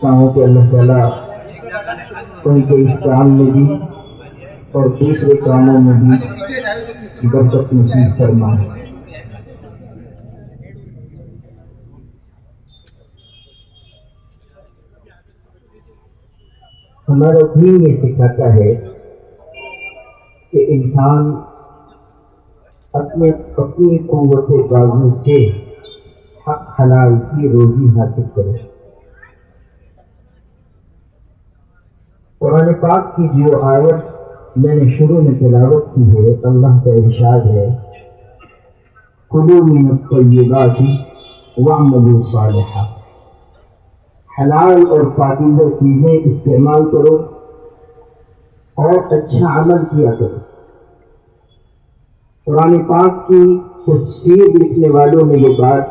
کہوں کہ اللہ تعالیٰ ان کے اس کام میں بھی اور دوسرے کاموں میں بھی برکت نصیب فرمائے۔ ہمارا دین یہ سکھاتا ہے کہ انسان اپنی قوت بازو سے حق حلال کی روزی حاصل کرے۔ قرآن پاک کی جو آیت میں نے شروع میں تلاوت کی ہے، اللہ کا ارشاد ہے کُلُوا مِنَ الطَّیِّبَاتِ وَاعْمَلُوا صَالِحًا، حلال اور پاکیزہ چیزیں استعمال کرو اور اچھا عمل کیا کرو۔ قرآن پاک کی تفسیر لکھنے والوں نے یہ بات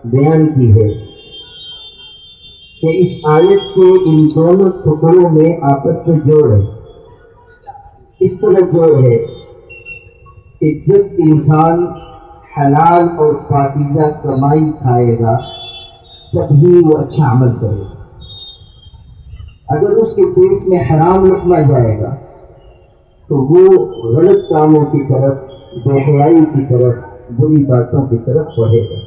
بیان کی ہے کہ اس آیت کے ان دونوں ٹکڑوں میں آپس میں جوڑ ہے۔ اس طرح جوڑ ہے کہ جب انسان حلال اور پاکیزہ کمائی کھائے گا تبھی وہ اچھا عمل کرے گا۔ اگر اس کے پیٹ میں حرام لقمہ جائے گا تو وہ غلط کاموں کی طرف، بے حیائی کی طرف، بری باتوں کی طرف بڑھے گا۔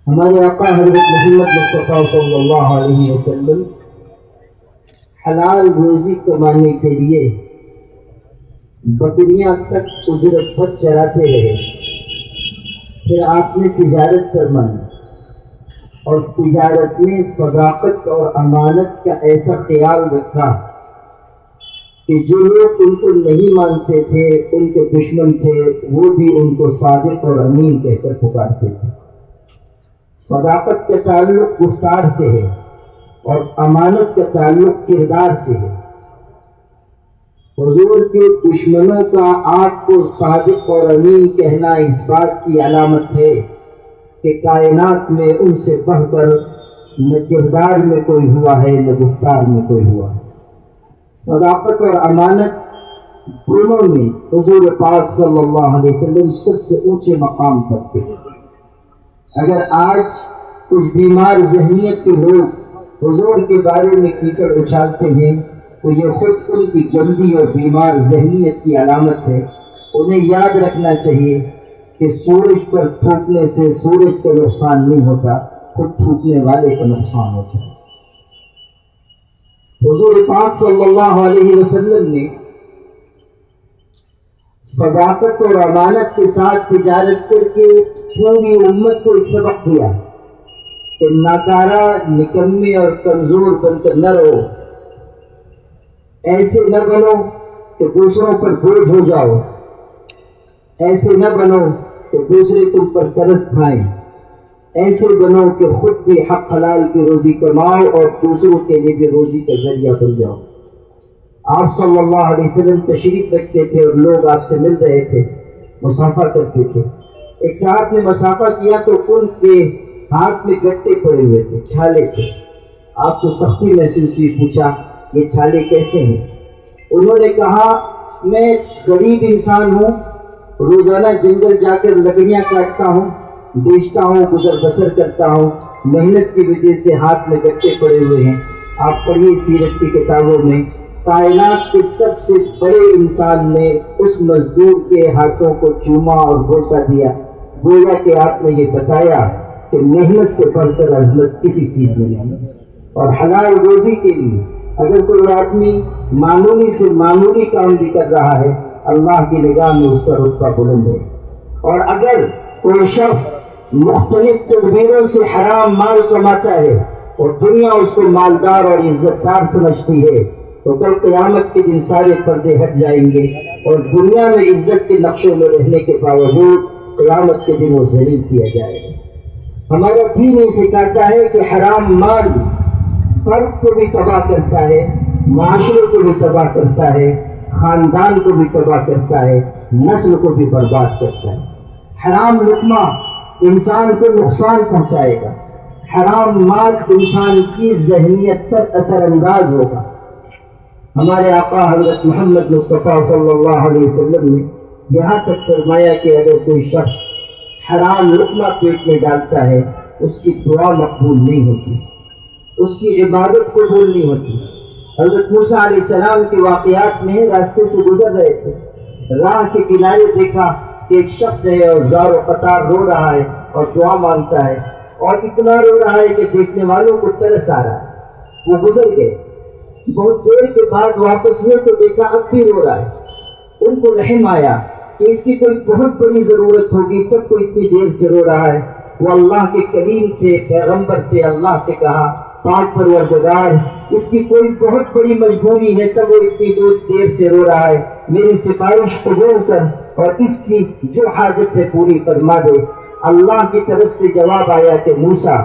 ہمارے آقا حضرت محمد مصطفیٰ صلی اللہ علیہ وسلم حلال روزی کمانے کے لیے بکریاں تک اجرت پر چراتے رہے، پھر آپ نے تجارت فرمائی اور تجارت میں صداقت اور امانت کا ایسا خیال رکھا کہ جو لوگ ان کو نہیں مانتے تھے، ان کے دشمن تھے، وہ بھی ان کو صادق اور امین کہہ کر پکارتے تھے۔ صداقت کا تعلق گفتار سے ہے اور امانت کا تعلق کردار سے ہے۔ حضور کے دشمنوں کا آپ کو صادق اور امین کہنا اس بات کی علامت ہے کہ کائنات میں ان سے بڑھ کر نہ کردار میں کوئی ہوا ہے نہ گفتار میں کوئی ہوا ہے۔ صداقت اور امانت دونوں میں حضور پاک صلی اللہ علیہ وسلم سب سے اونچے مقام پر تھے۔ اگر آج کچھ بیمار ذہنیت کے لوگ حضور کے بارے میں کیچڑ اچھالتے ہیں تو یہ خود ان کی گندی اور بیمار ذہنیت کی علامت ہے۔ انہیں یاد رکھنا چاہیے کہ سورج پر تھوکنے سے سورج کا نقصان نہیں ہوتا، خود تھوکنے والے کا نقصان ہوتا ہے۔ حضور پاک صلی اللہ علیہ وسلم نے صداقت اور امانت کے ساتھ تجارت کر کے پوری امت کو ایک سبق دیا کہ ناکارہ، نکمے اور کمزور بن کر نہ رہو، ایسے نہ بنو کہ دوسروں پر بوجھ ہو جاؤ، ایسے نہ بنو کہ دوسرے تم پر ترس کھائیں، ایسے بنو کہ خود بھی حق حلال کی روزی کماؤ اور دوسروں کے لیے بھی روزی کا ذریعہ بن جاؤ۔ آپ صلی اللہ علیہ وسلم تشریف رکھتے تھے اور لوگ آپ سے مل رہے تھے، مصافحہ کرتے تھے۔ ایک صاحب نے مصافحہ کیا تو ان کے ہاتھ میں گٹے پڑے ہوئے تھے، چھالے تھے۔ آپ کو سختی محسوس ہوئی، پوچھا یہ چھالے کیسے ہیں؟ انہوں نے کہا میں غریب انسان ہوں، روزانہ جنگل جا کر لکڑیاں کاٹتا ہوں، بیچتا ہوں، گزر بسر کرتا ہوں، محنت کی وجہ سے ہاتھ میں گٹے پڑے ہوئے ہیں۔ آپ پڑھیے سیرت کی کتابوں میں کائنات کے سب سے بڑے انسان نے اس مزدور کے ہاتھوں کو چوما اور بوسہ دیا، گویا کہ آپ نے یہ بتایا کہ محنت سے بڑھ کر عظمت کسی چیز میں نہیں۔ اور حلال روزی کے لیے اگر کوئی آدمی معمولی سے معمولی کام بھی کر رہا ہے، اللہ کی نگاہ میں اس کا رتبہ بلند ہے۔ اور اگر کوئی شخص مختلف تدبیروں سے حرام مال کماتا ہے اور دنیا اس کو مالدار اور عزت دار سمجھتی ہے تو کل قیامت کے دن سارے پردے ہٹ جائیں گے اور دنیا میں عزت کے نقشوں میں رہنے کے باوجود قیامت کے دن وہ ذلیل کیا جائے گا۔ ہمارا دین یہ سکھاتا ہے کہ حرام مال فرد کو بھی تباہ کرتا ہے، معاشرے کو بھی تباہ کرتا ہے، خاندان کو بھی تباہ کرتا ہے، نسل کو بھی برباد کرتا ہے۔ حرام لقمہ انسان کو نقصان پہنچائے گا، حرام مال انسان کی ذہنیت پر اثر انداز ہوگا۔ ہمارے آقا حضرت محمد مصطفیٰ صلی اللہ علیہ وسلم نے یہاں تک فرمایا کہ اگر کوئی شخص حرام لقمہ پیٹ میں ڈالتا ہے اس کی دعا مقبول نہیں ہوتی۔ اس کی عبادت قبول نہیں ہوتی۔ حضرت موسیٰ علیہ السلام کے واقعات میں راستے سے گزر رہے تھے، راہ کے کنارے دیکھا کہ ایک شخص ہے اور زار و قطار رو رہا ہے اور دعا مانگتا ہے، اور اتنا رو رہا ہے کہ دیکھنے والوں کو ترس آ رہا ہے۔ وہ گزر گئے، بہت دیر کے بعد واپس ہوئے تو دیکھا اب بھی رو رہا ہے۔ ان کو رحم آیا کہ اس کی کوئی بہت بڑی ضرورت ہوگی تب تو اتنی دیر سے رو رہا ہے۔ وہ اللہ کے کلیم تھے، پیغمبر تھے، اللہ سے کہا پاک پروردگار اس کی کوئی بہت بڑی مجبوری ہے تب وہ اتنی دیر سے رو رہا ہے، میری سفارش قبول کر اور اس کی جو حاجت ہے پوری فرما دے۔ اللہ کی طرف سے جواب آیا کہ موسیٰ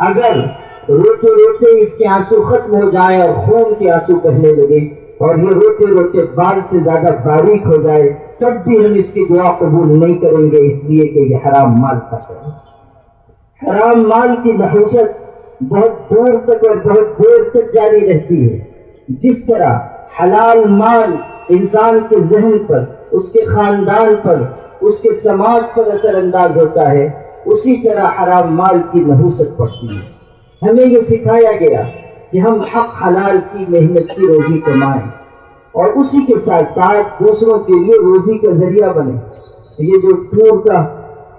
اگر روتے روتے اس کے آنسو ختم ہو جائیں اور خون کے آنسو بہنے لگے اور یہ روتے روتے بال سے زیادہ باریک ہو جائے تب بھی ہم اس کی دعا قبول نہیں کریں گے، اس لیے کہ یہ حرام مال کھاتا ہے۔ حرام مال کی نحوست بہت دور تک اور بہت دیر تک جاری رہتی ہے۔ جس طرح حلال مال انسان کے ذہن پر، اس کے خاندان پر، اس کے سماج پر اثر انداز ہوتا ہے، اسی طرح حرام مال کی نحوست پڑتی ہے۔ ہمیں یہ سکھایا گیا کہ ہم حق حلال کی محنت کی روزی کمائیں اور اسی کے ساتھ ساتھ دوسروں کے لیے روزی کا ذریعہ بنے۔ یہ جو ٹور کا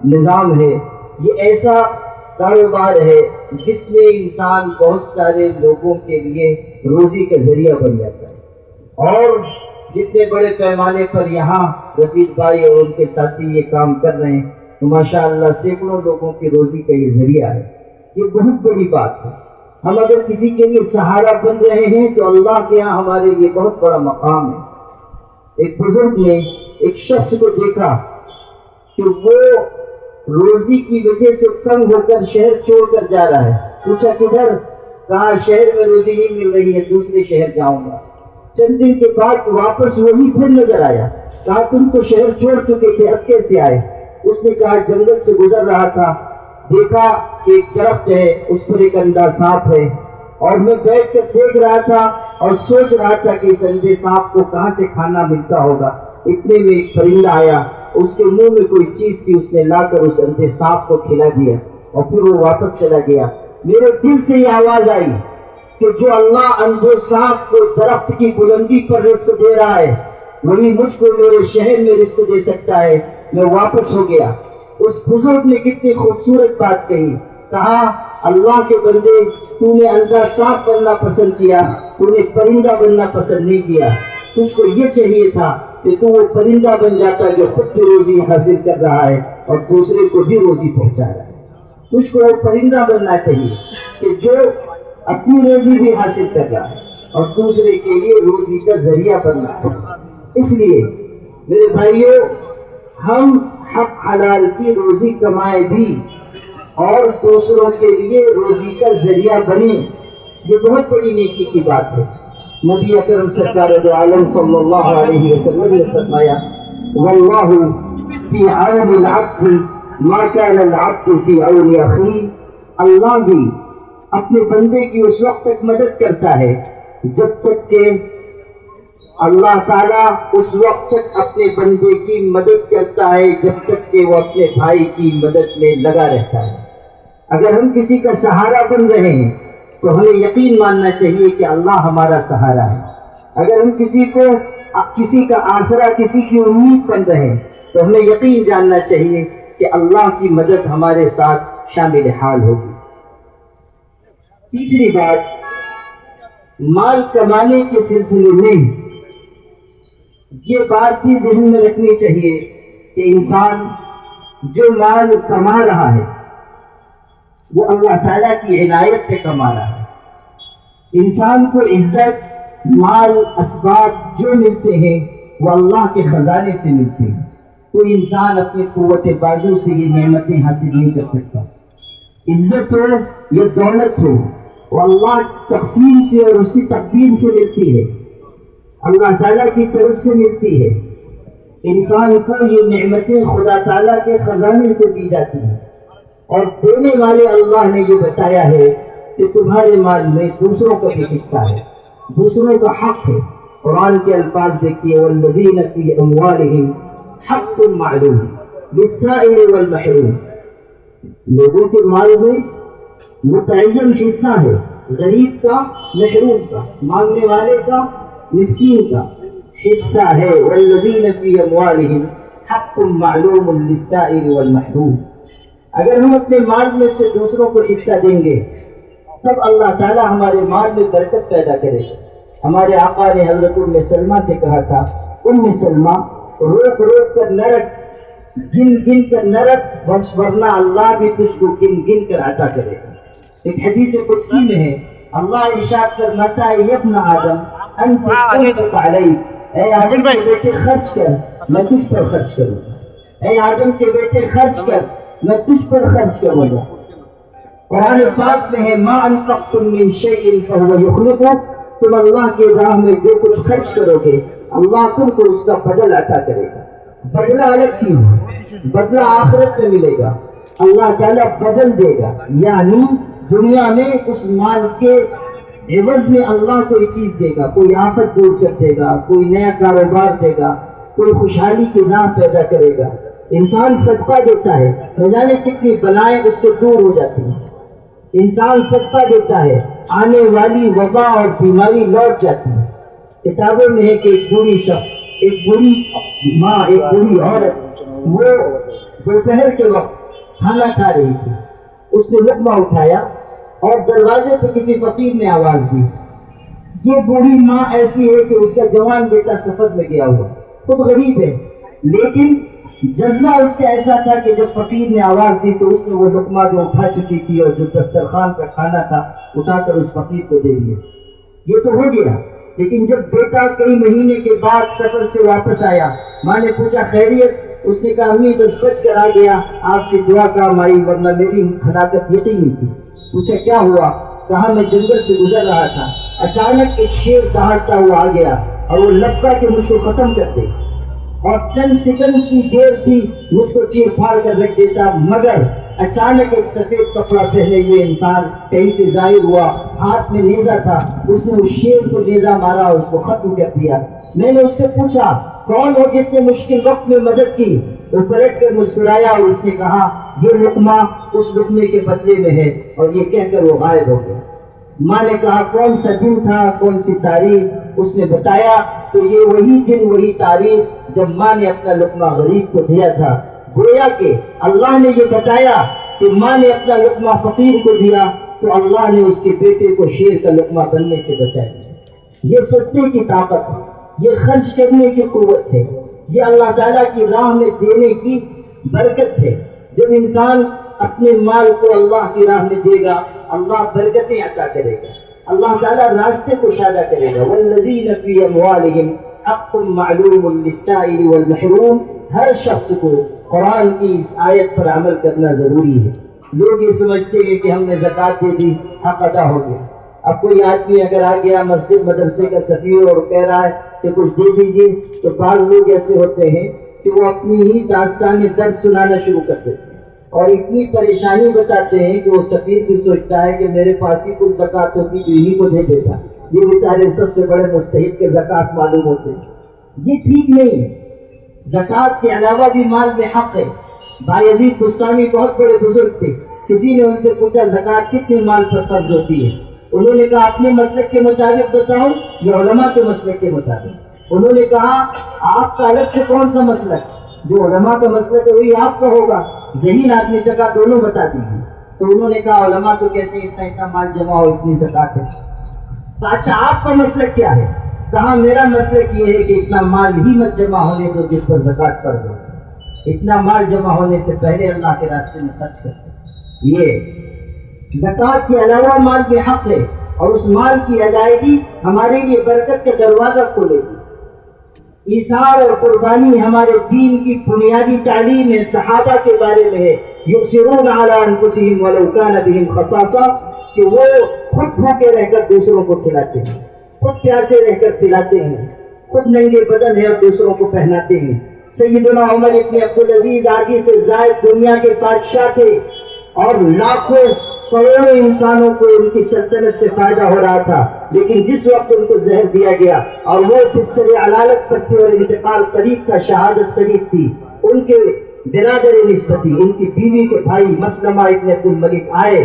نظام ہے یہ ایسا کاروبار ہے جس میں انسان بہت سارے لوگوں کے لیے روزی کا ذریعہ بن جاتا ہے، اور جتنے بڑے پیمانے پر یہاں رفیق بھائی اور ان کے ساتھی یہ کام کر رہے ہیں تو ماشاءاللہ سینکڑوں لوگوں کی روزی کا یہ ذریعہ ہے۔ یہ بہت بڑی بات ہے۔ ہم اگر کسی کے لیے سہارا بن رہے ہیں تو اللہ کے یہاں ہمارے لیے بہت بڑا مقام ہے۔ ایک بزرگ نے ایک شخص کو دیکھا کہ وہ روزی کی وجہ سے تنگ ہو کر شہر چھوڑ کر جا رہا ہے۔ پوچھا کدھر؟ کہا شہر میں روزی نہیں مل رہی ہے، دوسرے شہر جاؤں گا۔ چند دن کے بعد واپس وہی پھر نظر آیا۔ کہا تم تو شہر چھوڑ چکے تھے، اب کیسے آئے؟ اس نے کہا جنگل سے گزر رہا تھا، دیکھا کہ ایک درخت ہے، اس پر ایک انڈا سانپ ہے، اور میں بیٹھ کر دیکھ رہا تھا اور سوچ رہا تھا کہ اس انڈے سانپ کو کہاں سے کھانا ملتا ہوگا۔ اتنے میں ایک پرندہ آیا، اس کے منہ میں کوئی چیز تھی، اس نے لا کر اس انڈے سانپ کو کھلا دیا اور پھر وہ واپس چلا گیا۔ میرے دل سے یہ آواز آئی کہ جو اللہ انڈے سانپ کو درخت کی بلندی پر رزق دے رہا ہے وہی مجھ کو میرے شہر میں رزق دے سکتا ہے۔ میں واپس ہو گیا۔ اس بزرگ نے کتنی خوبصورت بات کہی، کہا اللہ کے بندے تو نے انڈا سانپ بننا پسند کیا، تو نے پرندہ بننا پسند نہیں کیا۔ تجھ کو یہ چاہیے تھا کہ تو وہ پرندہ بن جاتا جو خود بھی روزی حاصل کر رہا ہے اور دوسرے کو بھی روزی پہنچا رہا ہے۔ تجھ کو وہ پرندہ بننا چاہیے کہ جو اپنی روزی بھی حاصل کر رہا ہے اور دوسرے کے لیے روزی کا ذریعہ بننا ہے۔ اس لیے میرے بھائیوں، ہم حق حلال کی روزی کمائے بھی اور دوسروں کے لیے روزی کا ذریعہ بنے، یہ بہت بڑی نیکی کی بات ہے۔ نبی اکرم سرکار دو عالم صلی اللہ علیہ وسلم نے فرمایا واللہ فی عون العبد ما کان العبد فی عون اخیہ، اللہ بھی اپنے بندے کی اس وقت تک مدد کرتا ہے جب تک کہ اللہ تعالیٰ اس وقت تک اپنے بندے کی مدد کرتا ہے جب تک کہ وہ اپنے بھائی کی مدد میں لگا رہتا ہے۔ اگر ہم کسی کا سہارا بن رہے ہیں تو ہمیں یقین ماننا چاہیے کہ اللہ ہمارا سہارا ہے۔ اگر ہم کسی کا آسرا، کسی کی امید بن رہے ہیں تو ہمیں یقین جاننا چاہیے کہ اللہ کی مدد ہمارے ساتھ شامل حال ہوگی۔ تیسری بات، مال کمانے کے سلسلے میں یہ بات بھی ذہن میں رکھنی چاہیے کہ انسان جو مال کما رہا ہے وہ اللہ تعالیٰ کی عنایت سے کما رہا ہے۔ انسان کو عزت، مال، اسباب جو ملتے ہیں وہ اللہ کے خزانے سے ملتے ہیں۔ کوئی انسان اپنی قوت بازو سے یہ نعمتیں حاصل نہیں کر سکتا۔ عزت ہو یا دولت ہو وہ اللہ تقسیم سے اور اس کی تقدیر سے ملتی ہے، اللہ تعالیٰ کی طرف سے ملتی ہے۔ انسان کو یہ نعمتیں خدا تعالیٰ کے خزانے سے دی جاتی ہیں، اور دینے والے اللہ نے یہ بتایا ہے کہ تمہارے مال میں دوسروں کا بھی حصہ ہے، دوسروں کا حق ہے۔ قرآن کے الفاظ دیکھیے والذین فی اموالہم حق معلوم للسائل والمحروم، لوگوں کے مال میں متعین حصہ ہے غریب کا محروم کا مانگنے والے کا مسکین کا حصہ ہے والذین فی اموالہم حق معلوم للسائل والمحروم. اگر ہم اپنے مال میں سے دوسروں کو حصہ دیں گے تب اللہ تعالیٰ ہمارے مال میں برکت پیدا کرے گا. ہمارے آقا نے حضرت ام سلمہ سے کہا تھا ام سلمہ روک روک کر نہ رکھ گن گن کر نہ رکھ ورنہ اللہ بھی تجھ کو گن گن کر عطا کرے گا. ایک حدیث قدسی میں ہے اللہ ارشاد فرماتا ہے یا ابن آدم انفق انفق علیک، اے آدم کے بیٹے خرچ کر میں تجھ پر خرچ کروں گا. اے آدم کے بیٹے خرچ کر میں تجھ پر خرچ کروں گا. قرآن پاک میں ہے ما انفقتم من شیء فهو یخلفہ، تم اللہ کی راہ میں جو کچھ خرچ کرو گے اللہ تم کو اس کا بدل عطا کرے گا. بدلہ الگ چیز ہے، بدلہ آخرت میں ملے گا، اللہ تعالیٰ بدل دے گا. یعنی دنیا میں اس مال کے عوض میں اللہ کوئی چیز دے گا، کوئی آفت دور کر دے گا، کوئی نیا کاروبار دے گا، کوئی خوشحالی کی راہ پیدا کرے گا. انسان صدقہ دیتا ہے نہ جانے کتنی بلائیں اس سے دور ہو جاتی ہیں. انسان صدقہ دیتا ہے آنے والی وبا اور بیماری لوٹ جاتی ہے. کتابوں میں ہے کہ ایک بوڑھی شخص، ایک بوڑھی ماں، ایک بوڑھی عورت وہ دوپہر کے وقت کھانا کھا رہی تھی. اس نے لقمہ اٹھایا اور دروازے پہ کسی فقیر نے آواز دی. یہ بوڑھی ماں ایسی ہے کہ اس کا جوان بیٹا سفر میں گیا ہوا، خود غریب ہے، لیکن جذبہ اس کا ایسا تھا کہ جب فقیر نے آواز دی تو اس نے وہ لقمہ جو اٹھا چکی تھی اور جو دسترخوان کا کھانا تھا اٹھا کر اس فقیر کو دے دیا. یہ تو ہو گیا، لیکن جب بیٹا کئی مہینے کے بعد سفر سے واپس آیا، ماں نے پوچھا خیریت؟ اس نے کہا امی بس بچ کر آ گیا، آپ کی دعا کام آئی ورنہ میری ہلاکت یقینی تھی. پوچھا کیا ہوا؟ کہا میں جنگل سے گزر رہا تھا، اچانک ایک شیر دہاڑتا ہوا آ گیا اور وہ لپکا کہ مجھ کو ختم کر دے، اور چند سیکنڈ کی دیر تھی مجھ کو چیر پھاڑ کر رکھ دیتا، مگر اچانک ایک سفید کپڑا پہنے ہوئے انسان کہیں سے ظاہر ہوا، ہاتھ میں نیزہ تھا، اس نے اس شیر کو نیزہ مارا اور اس کو ختم کر دیا. میں نے اس سے پوچھا کون ہو جس نے مشکل وقت میں مدد کی؟ وہ پلٹ کر مسکرایا اور اس نے کہا یہ لقمہ اس لقمے کے بدلے میں ہے، اور یہ کہہ کر وہ غائب ہو گیا. ماں نے کہا کون سا دن تھا، کون سی تاریخ؟ اس نے بتایا تو یہ وہی دن وہی تاریخ جب ماں نے اپنا لقمہ غریب کو دیا تھا. گویا کہ اللہ نے یہ بتایا کہ ماں نے اپنا لقمہ فقیر کو دیا تو اللہ نے اس کے بیٹے کو شیر کا لقمہ بننے سے بچایا. یہ صدقے کی طاقت ہے، یہ خرچ کرنے کی قوت ہے، یہ اللہ تعالیٰ کی راہ میں دینے کی برکت ہے. جب انسان اپنے مال کو اللہ کی راہ میں دے گا اللہ برکتیں عطا کرے گا، اللہ تعالیٰ راستے کو کشادہ کرے گا. والذین فی اموالہم حق معلوم للسائل والمحروم. ہر شخص کو قرآن کی اس آیت پر عمل کرنا ضروری ہے. لوگ یہ سمجھتے ہیں کہ ہم نے زکوٰۃ دے دی حق ادا ہو گیا. اب کوئی آدمی اگر آ گیا مسجد مدرسے کا سفیر اور کہہ رہا ہے کہ کچھ دے دیجیے، تو بعض لوگ ایسے ہوتے ہیں کہ وہ اپنی ہی داستان درد سنانا شروع کر دیتے ہیں اور اتنی پریشانی بتاتے ہیں کہ وہ سفیر بھی سوچتا ہے کہ میرے پاس ہی کچھ زکوٰۃ ہوتی جو انہیں کو دے دیتا. یہ بیچارے سب سے بڑے مستحق کے زکوٰۃ معلوم ہوتے ہیں. یہ ٹھیک نہیں ہے. زکوٰۃ کے علاوہ بھی مال میں حق ہے. بایزید بستانی بہت بڑے بزرگ تھے، کسی نے ان سے پوچھا زکوٰۃ کتنے مال پر فرض ہوتی ہے؟ انہوں نے کہا اپنے مسلک کے مطابق بتاؤ یا علماء کے مسلک کے مطابق؟ انہوں نے کہا آپ کا الگ سے کون سا مسلک؟ جو علماء کا مسلک ہے وہی آپ کا ہوگا، ذہین آدمی تک دونوں بتا دیجیے. تو انہوں نے کہا علماء تو کہتے ہیں اتنا اتنا مال جمع ہو اتنی زکوٰۃ ہے. تو اچھا آپ کا مسلک کیا ہے؟ کہا میرا مسلک یہ ہے کہ اتنا مال ہی مت جمع ہونے دو جس پر زکوٰۃ فرض ہو، اتنا مال جمع ہونے سے پہلے اللہ کے راستے میں خرچ کرتے. یہ زکوٰۃ کے علاوہ مال میں حق ہے اور اس مال کی ادائیگی ہمارے لیے برکت کا دروازہ کھولے گی. ایثار اور قربانی ہمارے دین کی بنیادی تعلیم ہے. صحابہ کے بارے میں ہے یؤثرون علی انفسہم ولو کان بہم خصاصہ، کہ وہ خود بھوکے رہ کر دوسروں کو کھلاتے ہیں، خود پیاسے رہ کر پلاتے ہیں، خود ننگے بدن ہے اور دوسروں کو پہناتے ہیں. سیدنا عمر ابن عبدالعزیز آدھی سے زائد دنیا کے بادشاہ تھے اور لاکھوں کروڑوں انسانوں کو ان کی سلطنت سے فائدہ ہو رہا تھا، لیکن جس وقت ان کو زہر دیا گیا اور وہ بستر علالت پر تھے اور انتقال قریب تھا، شہادت قریب تھی، ان کے برادر نسبتی ان کی بیوی کے بھائی مسلمہ ابن عبد الملک آئے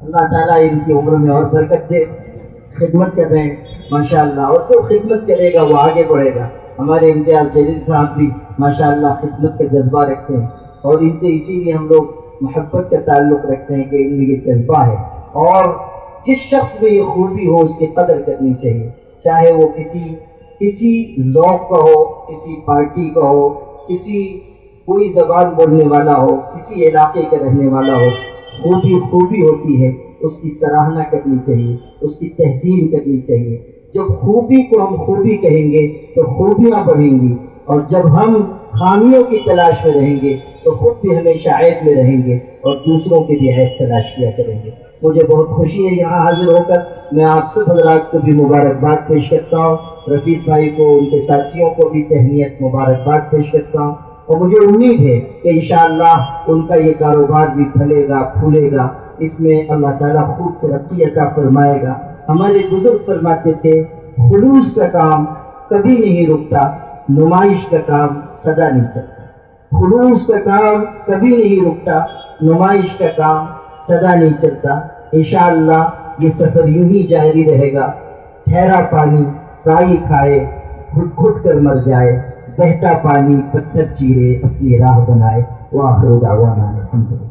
اللہ تعالیٰ ان کی عمر میں اور برکت دے. خدمت کر رہے ہیں ماشاءاللہ، اور جو خدمت کرے گا وہ آگے بڑھے گا. ہمارے امتیاز جلیل صاحب بھی ماشاءاللہ خدمت کا جذبہ رکھتے ہیں، اور ان سے اسی لیے ہم لوگ محبت کا تعلق رکھتے ہیں کہ ان میں یہ جذبہ ہے. اور جس شخص میں یہ خوبی ہو اس کی قدر کرنی چاہیے، چاہے وہ کسی ذوق کا ہو، کسی پارٹی کا ہو، کوئی زبان بولنے والا ہو، کسی علاقے کا رہنے والا ہو. خوبی ہوتی ہے، اس کی سراہنا کرنی چاہیے، اس کی تحسین کرنی چاہیے. جب خوبی کو ہم خوبی کہیں گے تو خوبیاں بڑھیں گی، اور جب ہم خامیوں کی تلاش میں رہیں گے تو خود بھی ہمیشہ عیب میں رہیں گے اور دوسروں کی بھی عیب تلاش کیا کریں گے. مجھے بہت خوشی ہے یہاں حاضر ہو کر. میں آپ سب حضرات کو بھی مبارکباد پیش کرتا ہوں، رفیق بھائی کو، ان کے ساتھیوں کو بھی تہنیت مبارکباد پیش کرتا ہوں. اور مجھے امید ہے کہ انشاءاللہ ان کا یہ کاروبار بھی پھلے گا پھولے گا، اس میں اللہ تعالیٰ خوب ترقی عطا فرمائے گا. ہمارے بزرگ فرماتے تھے خلوص کا کام کبھی نہیں رکتا، نمائش کا کام سدا نہیں چلتا. خلوص کا کام کبھی نہیں رکتا، نمائش کا کام سدا نہیں چلتا. انشاءاللہ یہ سفر یوں ہی جاری رہے گا. ٹھہرا پانی کائی کھائے، گھٹ گھٹ کر مر جائے، بہتا پانی پتھر چیرے اپنی راہ بنائے. وآخر دعوانا الحمدللہ.